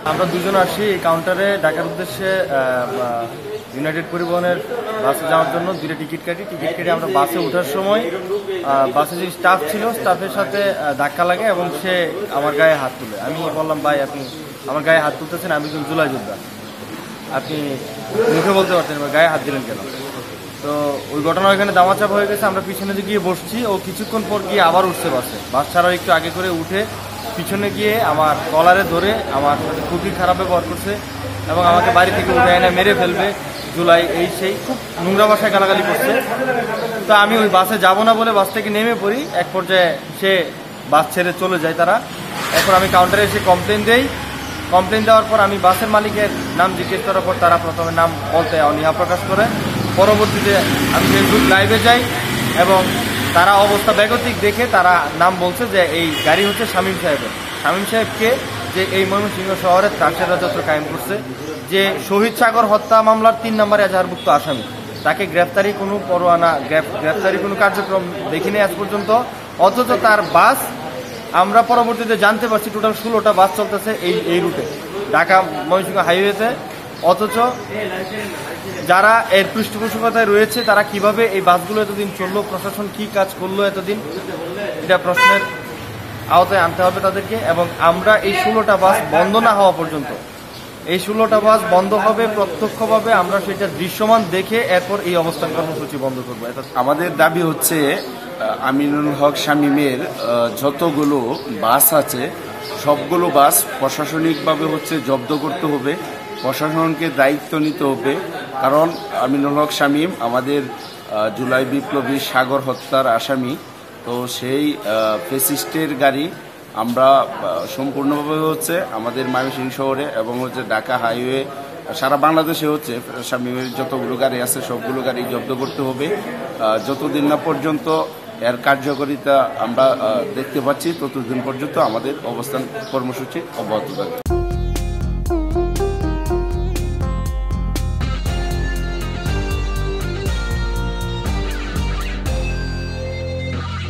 আমরা দুজন আসি এই কাউন্টারে ঢাকার উদ্দেশ্যে ইউনাইটেড পরিবহনের বাসে যাওয়ার জন্য দুটো টিকিট কাটি আমরা বাসে ওঠার সময় বাসে যে স্টাফ ছিল স্টাফের সাথে ধাক্কা লাগে এবং সে আমার গায়ে হাত তুলে। আমি বললাম, ভাই আপনি আমার গায়ে হাত তুলতেছেন, আমি কিন্তু জুলাই যোদ্ধা, আপনি মুখে বলতে পারতেন, গায়ে হাত দিলেন কেন? তো ওই ঘটনা ওইখানে দামাচাপ হয়ে গেছে। আমরা পিছনে গিয়ে বসছি, ও কিছুক্ষণ পর গিয়ে আবার উঠছে বাস ছাড়াও একটু আগে করে উঠে পিছনে গিয়ে আমার কলারে ধরে আমার সাথে খুবই খারাপ ব্যবহার করছে এবং আমাকে বাড়ি থেকে উঠে এনে মেরে ফেলবে, জুলাই এই সেই খুব নোংরা ভাষায় গালাগালি করছে। তো আমি ওই বাসে যাব না বলে বাস থেকে নেমে পড়ি। এক পর্যায়ে সে বাস ছেড়ে চলে যায় তারা। এরপর আমি কাউন্টারে এসে কমপ্লেন দেওয়ার পর আমি বাসের মালিকের নাম জিজ্ঞেস করার পর তারা প্রথমে নাম বলতে অনীহা প্রকাশ করে। পরবর্তীতে আমি ফেসবুক লাইভে যাই এবং তারা অবস্থা বেগতিক দেখে তারা নাম বলছে যে এই গাড়ি হচ্ছে শামীম সাহেবকে, যে এই ময়মনসিংহ শহরের ত্রাসের রাজত্ব কায়েম করছে, যে শহীদ সাগর হত্যা মামলার 3 নম্বর এজাহারভুক্ত আসামি। তাকে গ্রেফতারি কোনো কার্যক্রম দেখিনি আজ পর্যন্ত, অথচ তার বাস আমরা পরবর্তীতে জানতে পারছি টোটাল 16টা বাস চলতেছে এই রুটে ঢাকা ময়মনসিংহ হাইওয়েতে। অথচ যারা এর পৃষ্ঠপোষকতায় রয়েছে তারা কিভাবে এই বাসগুলো এতদিন চললো, প্রশাসন কি কাজ করলো এতদিন, এটা প্রশ্নের আওতায় আনতে হবে তাদেরকে। এবং আমরা এই 16টা বাস বন্ধ না হওয়া পর্যন্ত, এই 16টা বাস বন্ধ হবে প্রত্যক্ষভাবে, আমরা সেটা দৃশ্যমান দেখে এরপর এই অবস্থান কর্মসূচি বন্ধ করবো। আমাদের দাবি হচ্ছে আমিনুল হক শামীমের যতগুলো বাস আছে সবগুলো বাস প্রশাসনিকভাবে জব্দ করতে হবে, প্রশাসনকে দায়িত্ব নিতে হবে। কারণ আমিনুল হক শামীম আমাদের জুলাই বিপ্লবী সাগর হত্যার আসামি। তো সেই ফেসিস্টের গাড়ি আমরা সম্পূর্ণভাবে আমাদের ময়মনসিংহ শহরে এবং ঢাকা হাইওয়ে সারা বাংলাদেশে শামীমের যতগুলো গাড়ি আছে সবগুলো গাড়ি জব্দ করতে হবে। যতদিন না পর্যন্ত এর কার্যকারিতা আমরা দেখতে পাচ্ছি ততদিন পর্যন্ত আমাদের অবস্থান কর্মসূচি অব্যাহত থাকবে।